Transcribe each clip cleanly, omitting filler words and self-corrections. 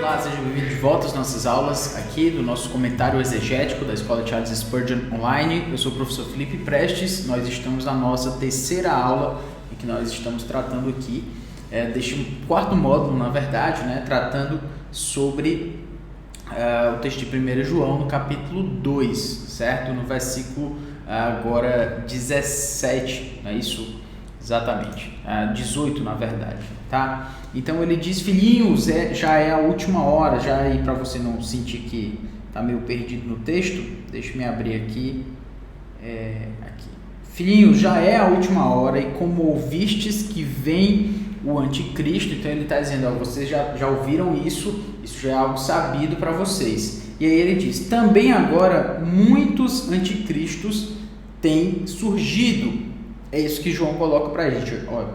Olá, seja bem-vindo de volta às nossas aulas aqui do nosso comentário exegético da Escola Charles Spurgeon Online. Eu sou o professor Felipe Prestes, nós estamos na nossa terceira aula em que nós estamos tratando aqui deste quarto módulo, na verdade, tratando sobre o texto de 1 João no capítulo 2, certo? No versículo agora 17, não é isso? Exatamente, 18 na verdade, tá? Então ele diz: filhinhos, já é a última hora, já aí para você não sentir que tá meio perdido no texto, deixa eu abrir aqui, aqui. Filhinhos, já é a última hora e como ouvistes que vem o anticristo, então ele está dizendo, vocês já ouviram isso já é algo sabido para vocês. E aí ele diz, também agora muitos anticristos têm surgido. É isso que João coloca para a gente. Olha,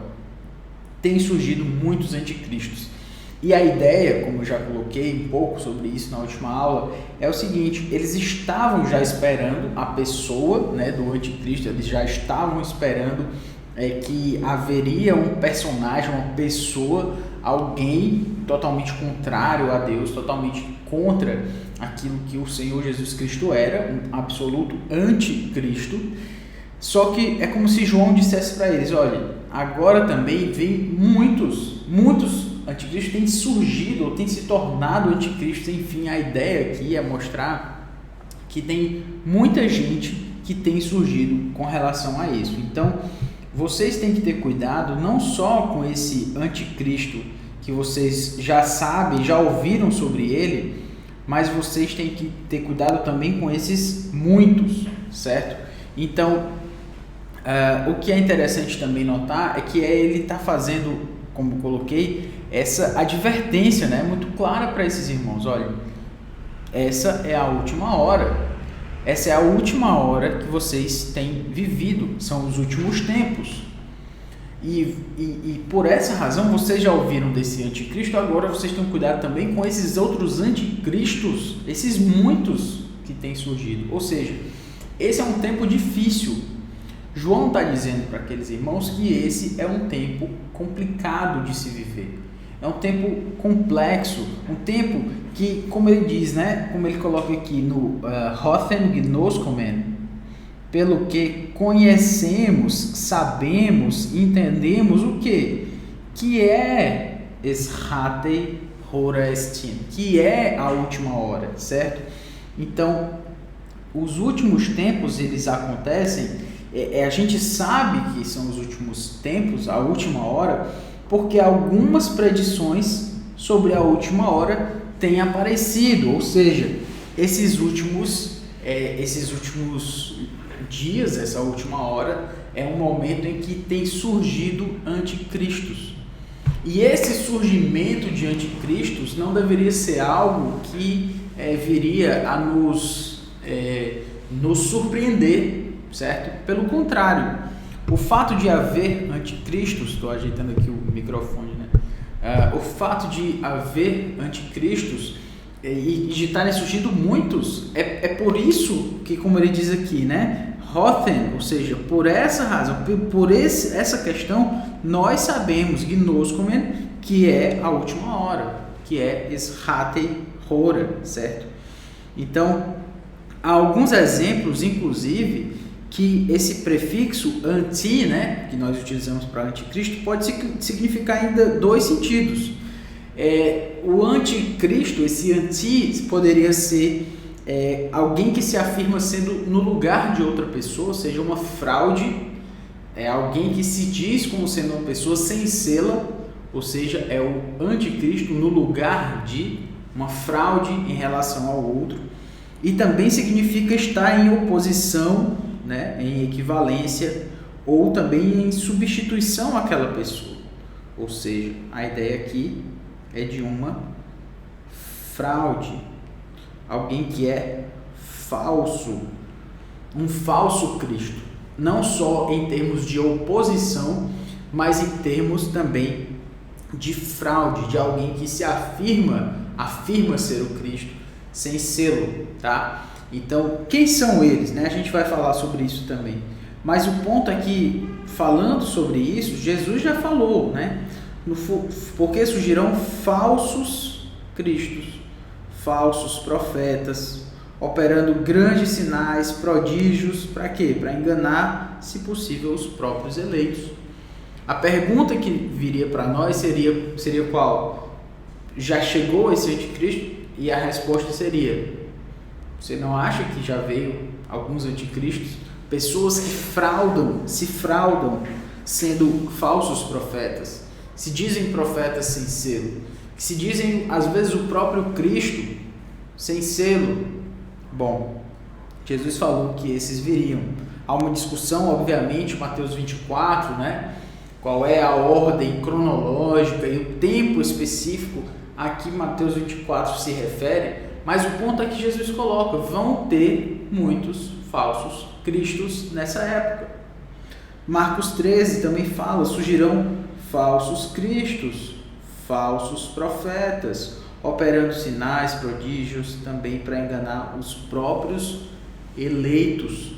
tem surgido muitos anticristos. E a ideia, como eu já coloquei um pouco sobre isso na última aula, é o seguinte: eles estavam já esperando a pessoa, do anticristo, eles já estavam esperando que haveria um personagem, uma pessoa, alguém totalmente contrário a Deus, totalmente contra aquilo que o Senhor Jesus Cristo era, um absoluto anticristo. Só que é como se João dissesse para eles, olha, agora também vem muitos anticristos têm surgido ou têm se tornado anticristos. Enfim, a ideia aqui é mostrar que tem muita gente que tem surgido com relação a isso. Então, vocês têm que ter cuidado não só com esse anticristo que vocês já sabem, já ouviram sobre ele, mas vocês têm que ter cuidado também com esses muitos, certo? Então, o que é interessante também notar é que ele está fazendo, como eu coloquei, essa advertência, muito clara para esses irmãos. Olha, essa é a última hora. Essa é a última hora que vocês têm vivido. São os últimos tempos. E por essa razão, vocês já ouviram desse anticristo, agora vocês têm cuidado também com esses outros anticristos, esses muitos que têm surgido. Ou seja, esse é um tempo difícil. João está dizendo para aqueles irmãos que esse é um tempo complicado de se viver. É um tempo complexo, um tempo que, como ele diz, como ele coloca aqui no Hothen Gnoskomen, pelo que conhecemos, sabemos, entendemos o quê? Que é Eshatei Hora Estin, que é a última hora, certo? Então, os últimos tempos, eles acontecem. A gente sabe que são os últimos tempos, a última hora, porque algumas predições sobre a última hora têm aparecido, ou seja, esses últimos dias, essa última hora, é um momento em que tem surgido anticristos. E esse surgimento de anticristos não deveria ser algo que viria a nos surpreender, certo? Pelo contrário, o fato de haver anticristos, estou ajeitando aqui o microfone, o fato de haver anticristos e de estarem surgindo muitos, é por isso que, como ele diz aqui, Hothen, ou seja, por essa razão, por essa questão, nós sabemos, Gnoskomen, que é a última hora, que é Eshatei Hora, certo? Então, há alguns exemplos, inclusive, que esse prefixo anti, que nós utilizamos para anticristo, pode significar ainda dois sentidos. O anticristo, esse anti, poderia ser alguém que se afirma sendo no lugar de outra pessoa, ou seja, uma fraude, alguém que se diz como sendo uma pessoa sem sê-la, ou seja, é o anticristo no lugar de uma fraude em relação ao outro. E também significa estar em oposição, em equivalência ou também em substituição àquela pessoa. Ou seja, a ideia aqui é de uma fraude, alguém que é falso, um falso Cristo, não só em termos de oposição, mas em termos também de fraude, de alguém que se afirma ser o Cristo sem sê-lo, tá? Então, quem são eles? A gente vai falar sobre isso também. Mas o ponto é que, falando sobre isso, Jesus já falou, porque surgirão falsos cristos, falsos profetas, operando grandes sinais, prodígios, para quê? Para enganar, se possível, os próprios eleitos. A pergunta que viria para nós seria qual? Já chegou esse anticristo? E a resposta seria: você não acha que já veio alguns anticristos? Pessoas que se fraudam sendo falsos profetas, se dizem profetas sem selo, que se dizem às vezes o próprio Cristo sem selo. Bom, Jesus falou que esses viriam. Há uma discussão, obviamente, Mateus 24, né? Qual é a ordem cronológica e o tempo específico a que Mateus 24 se refere, mas o ponto é que Jesus coloca: vão ter muitos falsos cristos nessa época. Marcos 13 também fala: surgirão falsos cristos, falsos profetas, operando sinais, prodígios, também para enganar os próprios eleitos.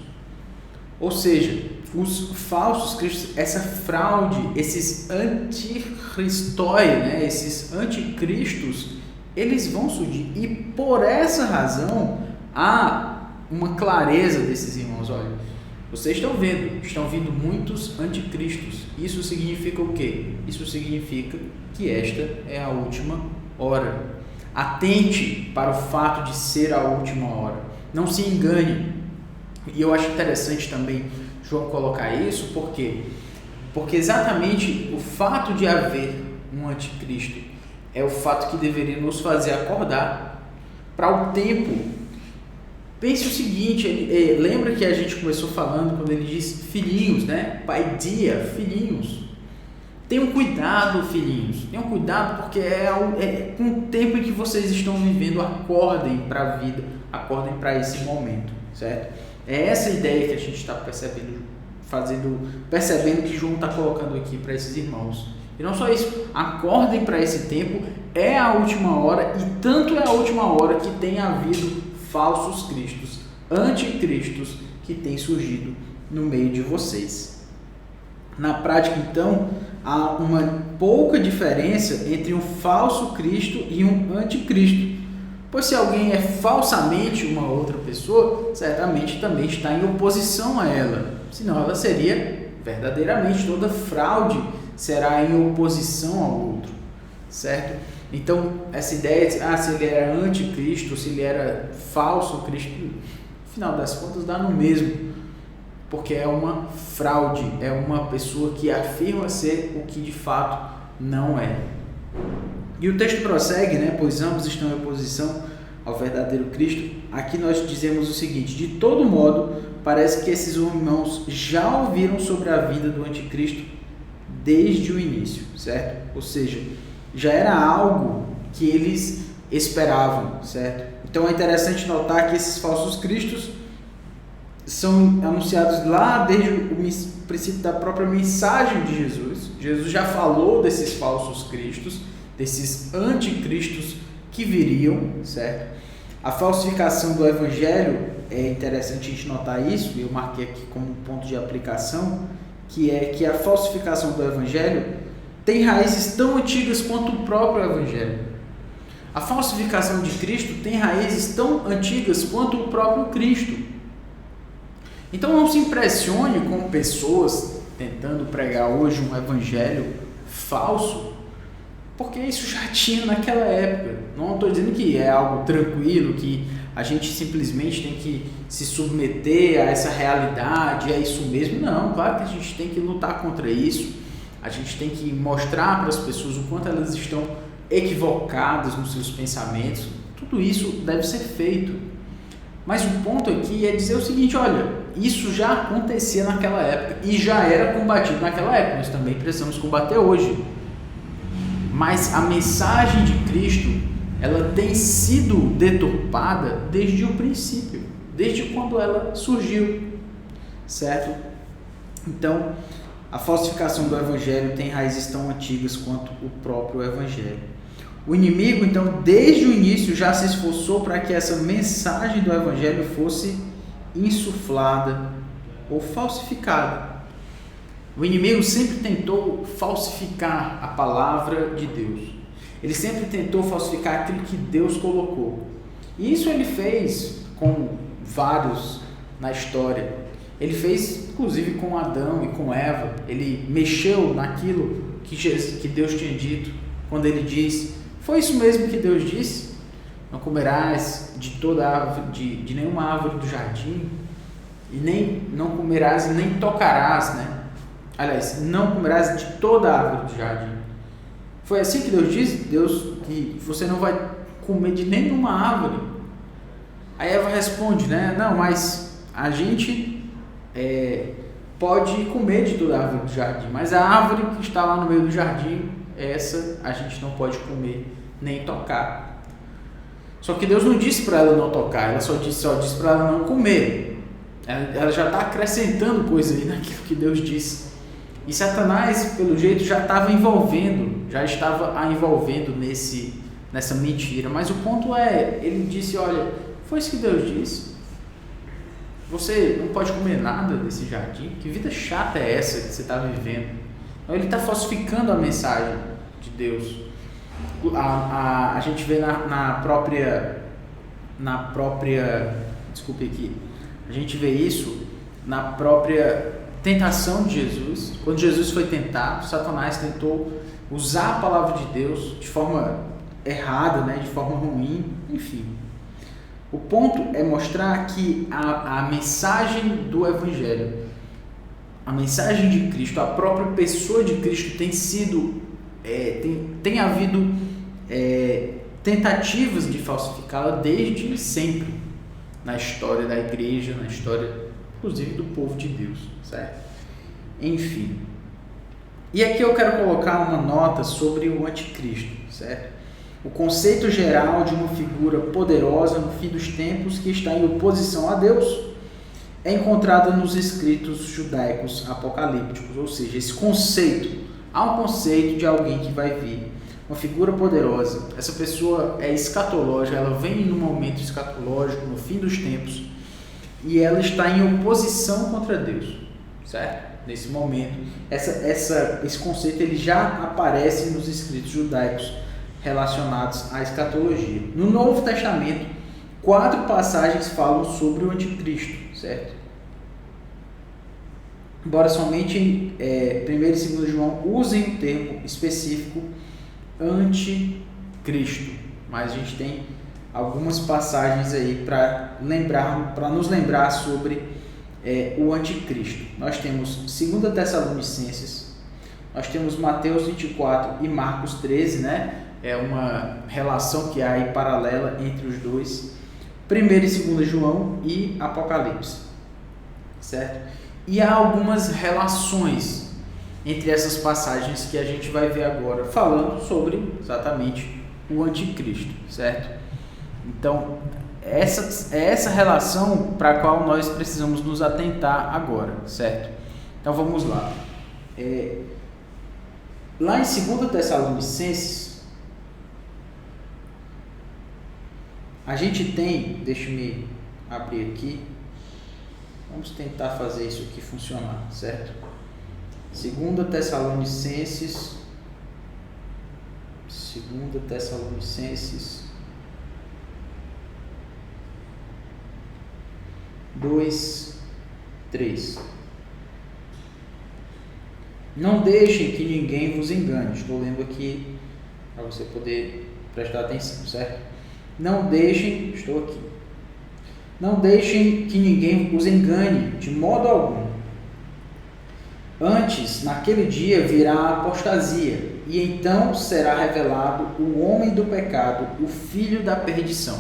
Ou seja, os falsos cristos, essa fraude, esses anticristói, né, esses anticristos, eles vão surgir. E por essa razão, há uma clareza desses irmãos. Olha, vocês estão vindo muitos anticristos. Isso significa o quê? Isso significa que esta é a última hora. Atente para o fato de ser a última hora. Não se engane. E eu acho interessante também João colocar isso, porque exatamente o fato de haver um anticristo é o fato que deveria nos fazer acordar para o tempo. Pense o seguinte, lembra que a gente começou falando quando ele diz filhinhos, né? Pai dia, filhinhos. Tenham cuidado, filhinhos. Tenham cuidado, porque com o tempo em que vocês estão vivendo, acordem para a vida, acordem para esse momento, certo? É essa ideia que a gente está percebendo que João está colocando aqui para esses irmãos. E não só isso, acordem para esse tempo, é a última hora, e tanto é a última hora que tem havido falsos cristos, anticristos, que têm surgido no meio de vocês. Na prática, então, há uma pouca diferença entre um falso Cristo e um anticristo. Pois se alguém é falsamente uma outra pessoa, certamente também está em oposição a ela. Senão ela seria verdadeiramente, toda fraude será em oposição ao outro, certo? Então, essa ideia de se ele era anticristo, se ele era falso Cristo, no final das contas dá no mesmo, porque é uma fraude, é uma pessoa que afirma ser o que de fato não é. E o texto prossegue, né? Pois ambos estão em oposição ao verdadeiro Cristo. Aqui nós dizemos o seguinte: de todo modo, parece que esses irmãos já ouviram sobre a vinda do anticristo desde o início, certo? Ou seja, já era algo que eles esperavam, certo? Então é interessante notar que esses falsos cristos são anunciados lá desde o princípio da própria mensagem de Jesus. Jesus já falou desses falsos cristos, desses anticristos que viriam, certo? A falsificação do evangelho, é interessante a gente notar isso, eu marquei aqui como um ponto de aplicação, que é que a falsificação do evangelho tem raízes tão antigas quanto o próprio evangelho. A falsificação de Cristo tem raízes tão antigas quanto o próprio Cristo. Então não se impressione com pessoas tentando pregar hoje um evangelho falso, porque isso já tinha naquela época. Não estou dizendo que é algo tranquilo, que a gente simplesmente tem que se submeter a essa realidade, é isso mesmo. Não, claro que a gente tem que lutar contra isso, a gente tem que mostrar para as pessoas o quanto elas estão equivocadas nos seus pensamentos. Tudo isso deve ser feito. Mas o ponto aqui é dizer o seguinte: olha, isso já acontecia naquela época e já era combatido naquela época, nós também precisamos combater hoje. Mas a mensagem de Cristo, ela tem sido deturpada desde o princípio, desde quando ela surgiu, certo? Então, a falsificação do evangelho tem raízes tão antigas quanto o próprio evangelho. O inimigo, então, desde o início já se esforçou para que essa mensagem do evangelho fosse insuflada ou falsificada. O inimigo sempre tentou falsificar a palavra de Deus. Ele sempre tentou falsificar aquilo que Deus colocou. E isso ele fez com vários na história. Ele fez inclusive com Adão e com Eva. Ele mexeu naquilo que Deus tinha dito, quando ele diz: foi isso mesmo que Deus disse? Não comerás de toda árvore, de nenhuma árvore do jardim, e nem não comerás e nem tocarás, né? Aliás, não comerás de toda árvore do jardim. Foi assim que Deus disse? Deus, que você não vai comer de nenhuma árvore. Aí Eva responde, né? Não, mas a gente pode comer de toda árvore do jardim, mas a árvore que está lá no meio do jardim, essa a gente não pode comer nem tocar. Só que Deus não disse para ela não tocar, ela só disse para ela não comer. Ela já está acrescentando coisa aí naquilo que Deus disse. E Satanás, pelo jeito, já estava a envolvendo nessa mentira. Mas o ponto é, ele disse: olha, foi isso que Deus disse. Você não pode comer nada desse jardim. Que vida chata é essa que você está vivendo? Então, ele está falsificando a mensagem de Deus. A gente vê na própria desculpe aqui, a gente vê isso na própria tentação de Jesus. Quando Jesus foi tentado, Satanás tentou usar a palavra de Deus de forma errada, né, de forma ruim, enfim. O ponto é mostrar que a mensagem do Evangelho, a mensagem de Cristo, a própria pessoa de Cristo tem sido, tem havido tentativas de falsificá-la desde sempre na história da igreja, na história inclusive do povo de Deus, certo? Enfim. E aqui eu quero colocar uma nota sobre o anticristo, certo? O conceito geral de uma figura poderosa no fim dos tempos que está em oposição a Deus é encontrado nos escritos judaicos apocalípticos, ou seja, esse conceito, há um conceito de alguém que vai vir, uma figura poderosa. Essa pessoa é escatológica, ela vem no momento escatológico, no fim dos tempos, e ela está em oposição contra Deus, certo? Nesse momento, esse conceito ele já aparece nos escritos judaicos relacionados à escatologia. No Novo Testamento, 4 passagens falam sobre o anticristo, certo? Embora somente 1 e 2 João usem o termo específico anticristo, mas a gente tem algumas passagens aí para nos lembrar sobre o anticristo. Nós temos 2 Tessalonicenses, nós temos Mateus 24 e Marcos 13, né? É uma relação que há aí paralela entre os dois. 1 e 2 João e Apocalipse, certo? E há algumas relações entre essas passagens que a gente vai ver agora, falando sobre exatamente o anticristo, certo? Então, essa relação para a qual nós precisamos nos atentar agora, certo? Então, vamos lá. Lá em 2 Tessalonicenses, a gente tem, deixa eu abrir aqui, vamos tentar fazer isso aqui funcionar, certo? 2 Tessalonicenses 2:3. Não deixem que ninguém vos engane. Estou lendo aqui para você poder prestar atenção, certo? Não deixem que ninguém os engane de modo algum. Antes, naquele dia virá a apostasia, e então será revelado o homem do pecado, o filho da perdição.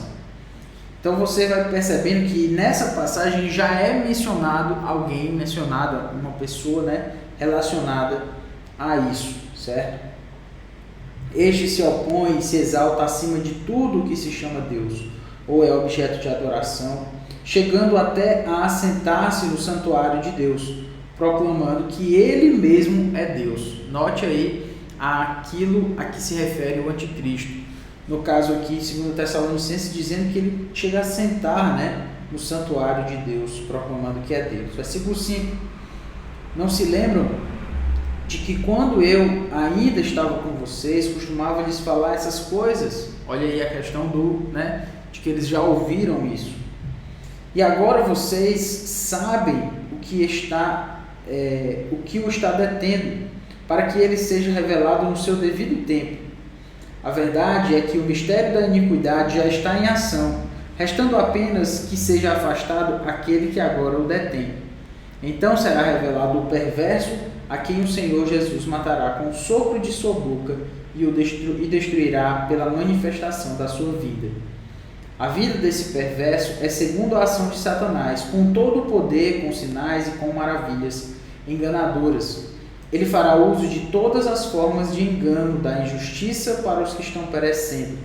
Então você vai percebendo que nessa passagem já é mencionada uma pessoa, né, relacionada a isso, certo? Este se opõe e se exalta acima de tudo o que se chama Deus, ou é objeto de adoração, chegando até a assentar-se no santuário de Deus, proclamando que ele mesmo é Deus. Note aí aquilo a que se refere o anticristo. No caso aqui, 2 Tessalonicenses, dizendo que ele chega a sentar, né, no santuário de Deus, proclamando que é Deus. Versículo 5. Não se lembram de que quando eu ainda estava com vocês, costumava lhes falar essas coisas. Olha aí a questão de que eles já ouviram isso. E agora vocês sabem o que o está detendo, para que ele seja revelado no seu devido tempo. A verdade é que o mistério da iniquidade já está em ação, restando apenas que seja afastado aquele que agora o detém. Então será revelado o perverso, a quem o Senhor Jesus matará com o sopro de sua boca e destruirá pela manifestação da sua vida. A vida desse perverso é segundo a ação de Satanás, com todo o poder, com sinais e com maravilhas enganadoras. Ele fará uso de todas as formas de engano da injustiça para os que estão perecendo,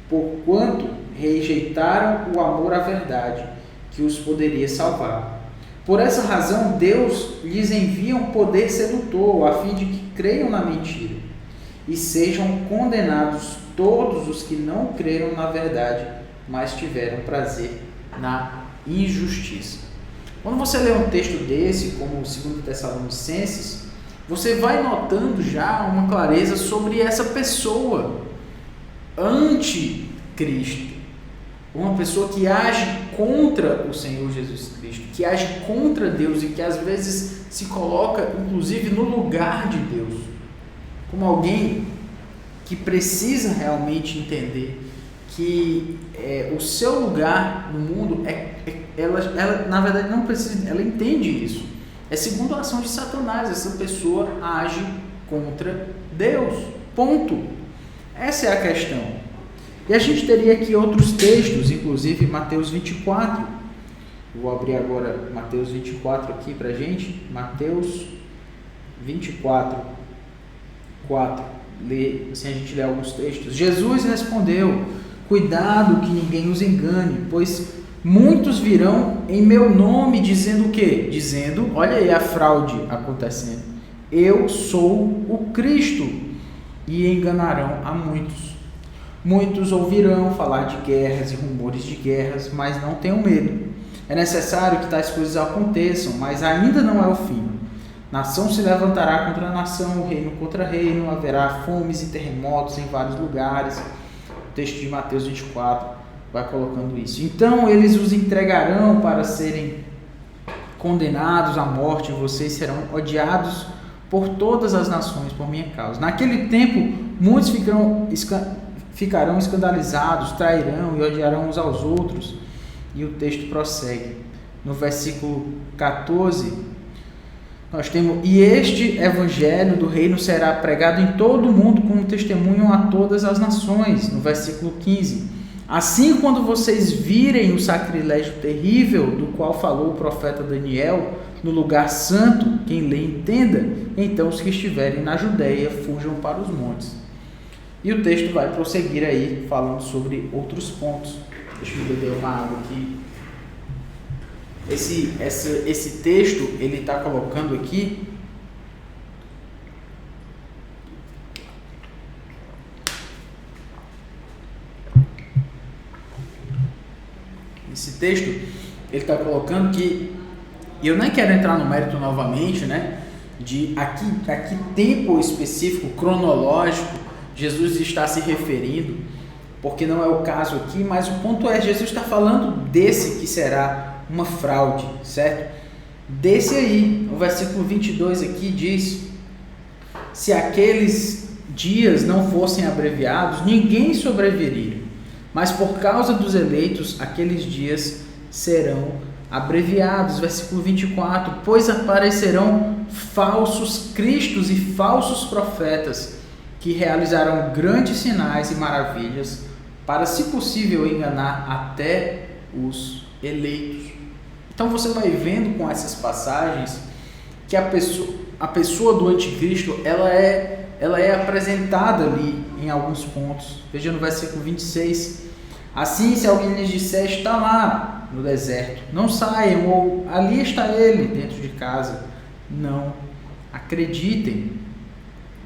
porquanto rejeitaram o amor à verdade, que os poderia salvar. Por essa razão, Deus lhes envia um poder sedutor, a fim de que creiam na mentira, e sejam condenados todos os que não creram na verdade, mas tiveram prazer na injustiça. Quando você lê um texto desse, como o 2 Tessalonicenses, você vai notando já uma clareza sobre essa pessoa anticristo. Uma pessoa que age contra o Senhor Jesus Cristo, que age contra Deus e que às vezes se coloca, inclusive, no lugar de Deus. Como alguém que precisa realmente entender que o seu lugar no mundo, ela na verdade não precisa, ela entende isso. É segundo a ação de Satanás, essa pessoa age contra Deus. Ponto. Essa é a questão. E a gente teria aqui outros textos, inclusive Mateus 24. Eu vou abrir agora Mateus 24 aqui para a gente. Mateus 24, 4. Assim a gente lê alguns textos. Jesus respondeu: cuidado que ninguém os engane, pois muitos virão em meu nome dizendo o quê? Dizendo, olha aí a fraude acontecendo, eu sou o Cristo, e enganarão a muitos. Muitos ouvirão falar de guerras e rumores de guerras, mas não tenham medo. É necessário que tais coisas aconteçam, mas ainda não é o fim. Nação se levantará contra nação, reino contra reino, haverá fomes e terremotos em vários lugares. O texto de Mateus 24 vai colocando isso. Então eles os entregarão para serem condenados à morte, e vocês serão odiados por todas as nações por minha causa. Naquele tempo, muitos ficarão escandalizados, trairão e odiarão uns aos outros. E o texto prossegue. No versículo 14, nós temos: e este evangelho do reino será pregado em todo o mundo como testemunho a todas as nações. No versículo 15, assim, quando vocês virem o sacrilégio terrível do qual falou o profeta Daniel no lugar santo, quem lê entenda, então os que estiverem na Judeia fujam para os montes. E o texto vai prosseguir aí, falando sobre outros pontos. Deixa eu beber uma água aqui. Esse texto, ele está colocando aqui ele está colocando que, e eu nem quero entrar no mérito novamente, de a que tempo específico, cronológico, Jesus está se referindo, porque não é o caso aqui, mas o ponto é, Jesus está falando desse que será uma fraude, certo? Desse aí, o versículo 22 aqui diz: se aqueles dias não fossem abreviados, ninguém sobreviveria, mas por causa dos eleitos, aqueles dias serão abreviados. Versículo 24, pois aparecerão falsos cristos e falsos profetas, que realizarão grandes sinais e maravilhas, para, se possível, enganar até os eleitos. Então você vai vendo com essas passagens que a pessoa do anticristo, ela é apresentada ali em alguns pontos. Veja no versículo 26, assim, se alguém lhes disser, está lá no deserto, não saiam, ou ali está ele dentro de casa, não acreditem.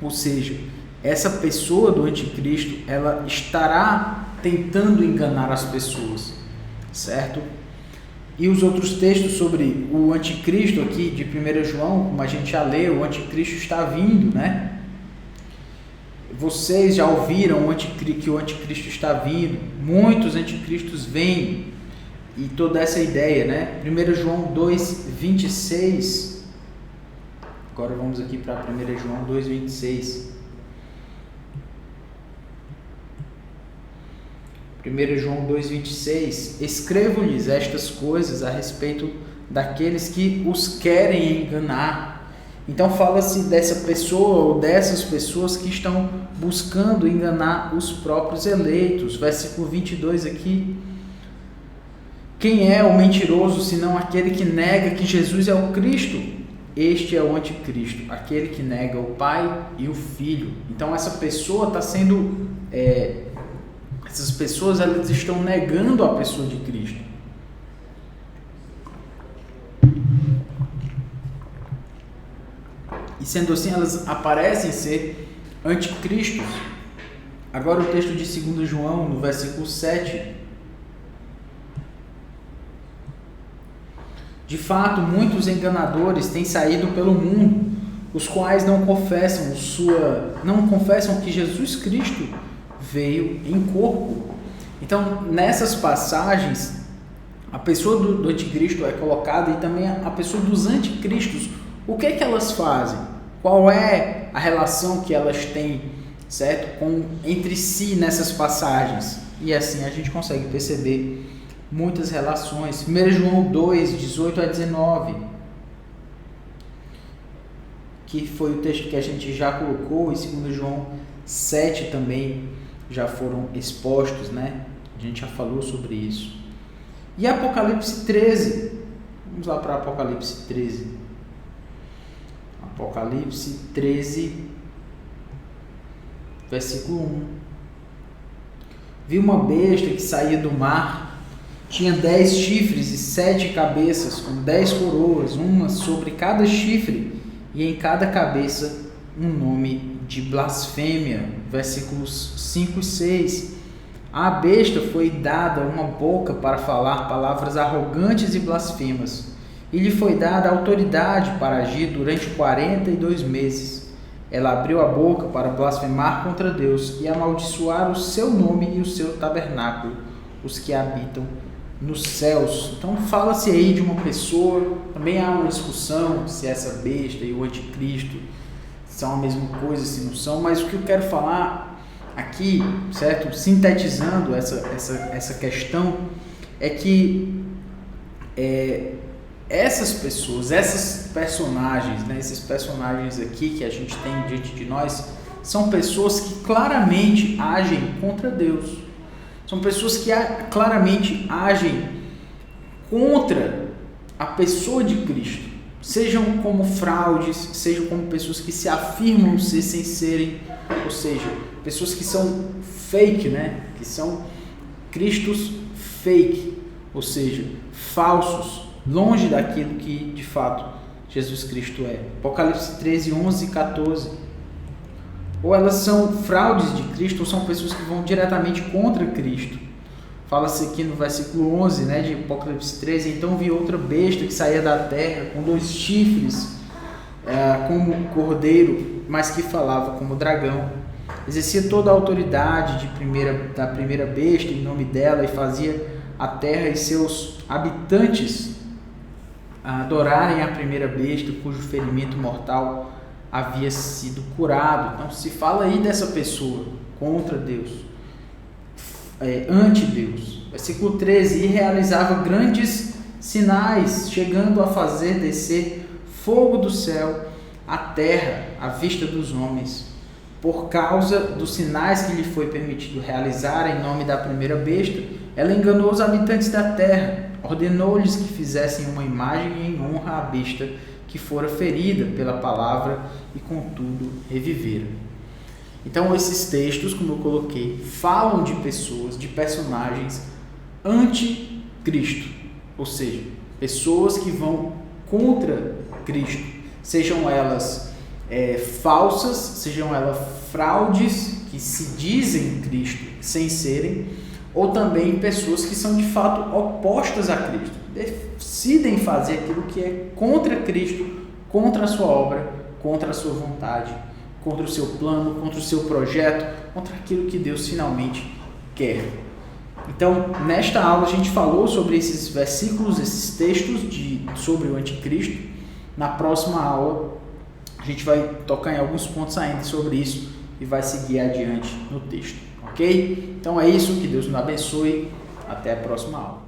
Ou seja, essa pessoa do anticristo, ela estará tentando enganar as pessoas, certo? E os outros textos sobre o anticristo aqui de 1 João, como a gente já leu, o anticristo está vindo, né? Vocês já ouviram que o anticristo está vindo, muitos anticristos vêm, e toda essa ideia, né? 1 João 2,26, agora vamos aqui para 1 João 2,26. 1 João 2,26, escrevo-lhes estas coisas a respeito daqueles que os querem enganar. Então fala-se dessa pessoa ou dessas pessoas que estão buscando enganar os próprios eleitos. Versículo 22 aqui. Quem é o mentiroso senão aquele que nega que Jesus é o Cristo? Este é o anticristo, aquele que nega o Pai e o Filho. Então essa pessoa está sendo... essas pessoas, elas estão negando a pessoa de Cristo. E sendo assim, elas aparecem ser anticristos. Agora o texto de 2 João, no versículo 7. De fato, muitos enganadores têm saído pelo mundo, os quais não confessam que Jesus Cristo veio em corpo. Então, nessas passagens, a pessoa do anticristo é colocada e também a pessoa dos anticristos. O que é que elas fazem? Qual é a relação que elas têm, certo? Entre si nessas passagens? E assim a gente consegue perceber muitas relações. 1 João 2, 18 a 19, que foi o texto que a gente já colocou, e 2 João 7 também já foram expostos, né? A gente já falou sobre isso. E Apocalipse 13. Vamos lá para Apocalipse 13. Apocalipse 13, versículo 1. Vi uma besta que saía do mar, tinha 10 chifres e 7 cabeças, com 10 coroas, uma sobre cada chifre, e em cada cabeça um nome de blasfêmia. Versículos 5 e 6. À besta foi dada uma boca para falar palavras arrogantes e blasfemas, e lhe foi dada autoridade para agir durante 42 meses. Ela abriu a boca para blasfemar contra Deus e amaldiçoar o seu nome e o seu tabernáculo, os que habitam nos céus. Então fala-se aí de uma pessoa, também há uma discussão se essa besta e o anticristo são a mesma coisa, se não são, mas o que eu quero falar aqui, certo? Sintetizando essa questão, é que essas pessoas, esses personagens, né, esses personagens aqui que a gente tem diante de nós, são pessoas que claramente agem contra Deus. São pessoas que claramente agem contra a pessoa de Cristo. Sejam como fraudes, sejam como pessoas que se afirmam ser sem serem, ou seja, pessoas que são fake, né? Que são cristos fake, ou seja, falsos, longe daquilo que de fato Jesus Cristo é. Apocalipse 13, 11 e 14. Ou elas são fraudes de Cristo, ou são pessoas que vão diretamente contra Cristo. Fala-se aqui no versículo 11, né, de Apocalipse 13, então vi outra besta que saía da terra, com 2 chifres, como cordeiro, mas que falava como dragão. Exercia toda a autoridade da primeira besta em nome dela, e fazia a terra e seus habitantes adorarem a primeira besta, cujo ferimento mortal havia sido curado. Então se fala aí dessa pessoa contra Deus, anti-Deus. Versículo 13, e realizava grandes sinais, chegando a fazer descer fogo do céu à terra, à vista dos homens. Por causa dos sinais que lhe foi permitido realizar em nome da primeira besta, ela enganou os habitantes da terra, ordenou-lhes que fizessem uma imagem em honra à besta que fora ferida pela palavra e contudo revivera. Então esses textos, como eu coloquei, falam de pessoas, de personagens anti-Cristo, ou seja, pessoas que vão contra Cristo, sejam elas falsas, sejam elas fraudes que se dizem Cristo sem serem, ou também pessoas que são de fato opostas a Cristo, decidem fazer aquilo que é contra Cristo, contra a sua obra, contra a sua vontade, contra o seu plano, contra o seu projeto, contra aquilo que Deus finalmente quer. Então, nesta aula a gente falou sobre esses versículos, esses textos sobre o anticristo. Na próxima aula a gente vai tocar em alguns pontos ainda sobre isso e vai seguir adiante no texto, ok? Então é isso, que Deus nos abençoe, até a próxima aula.